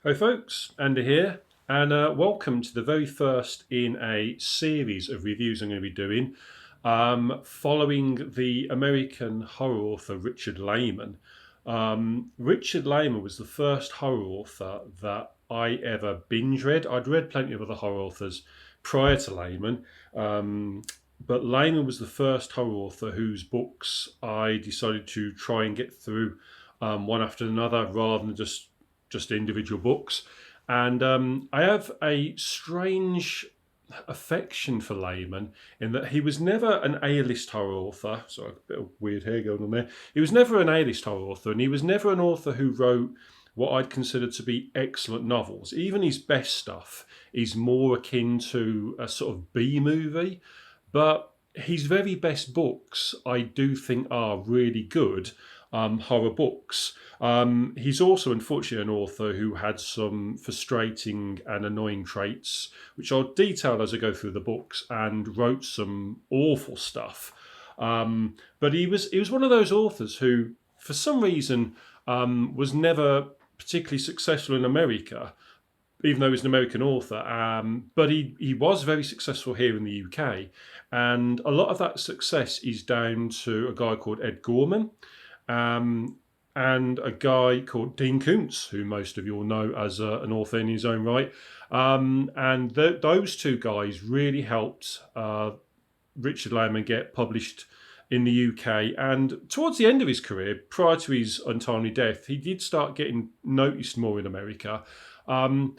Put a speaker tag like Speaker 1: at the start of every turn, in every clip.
Speaker 1: Hi folks, Andy here, and welcome to the very first in a series of reviews I'm going to be doing following the American horror author Richard Laymon. Richard Laymon was the first horror author that I ever binge read. I'd read plenty of other horror authors prior to Laymon, but Laymon was the first horror author whose books I decided to try and get through one after another rather than just individual books. And I have a strange affection for Laymon in that he was never an A-list horror author. Sorry, a bit of weird hair going on there. He was never an A-list horror author, and he was never an author who wrote what I'd consider to be excellent novels. Even his best stuff is more akin to a sort of B movie, but his very best books I do think are really good horror books. He's also, unfortunately, an author who had some frustrating and annoying traits, which I'll detail as I go through the books, and wrote some awful stuff. But he was one of those authors who, for some reason, was never particularly successful in America, even though he's an American author. But he was very successful here in the UK. And a lot of that success is down to a guy called Ed Gorman, um, and a guy called Dean Koontz, who most of you will know as an author in his own right. And those two guys really helped Richard Laymon get published in the UK. And towards the end of his career, prior to his untimely death, he did start getting noticed more in America. Part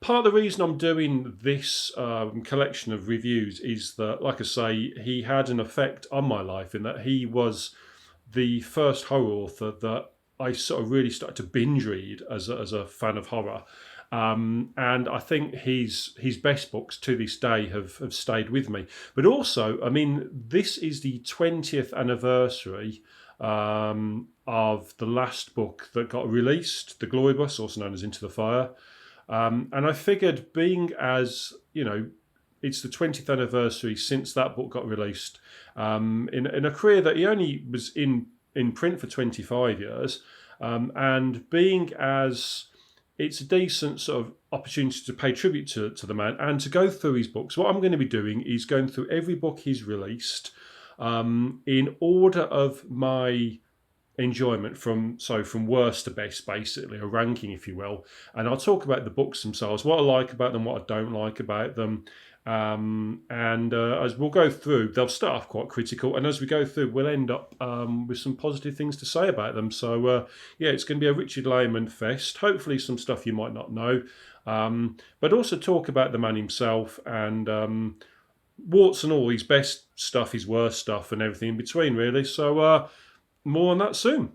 Speaker 1: of the reason I'm doing this collection of reviews is that, like I say, he had an effect on my life in that he was the first horror author that I sort of really started to binge read as a fan of horror. And I think his best books to this day have stayed with me. But also, I mean, this is the 20th anniversary of the last book that got released, The Glory Bus, also known as Into the Fire. And I figured, being as, it's the 20th anniversary since that book got released, in a career that he only was in print for 25 years, and being as it's a decent sort of opportunity to pay tribute to the man and to go through his books. What I'm going to be doing is going through every book he's released in order of my enjoyment, from worst to best, basically a ranking, if you will. And I'll talk about the books themselves, what I like about them, what I don't like about them. And as we'll go through, they'll start off quite critical, and as we go through, we'll end up with some positive things to say about them. So yeah, it's going to be a Richard Laymon fest. Hopefully some stuff you might not know, but also talk about the man himself, and warts and all, his best stuff, his worst stuff, and everything in between, really. So more on that soon.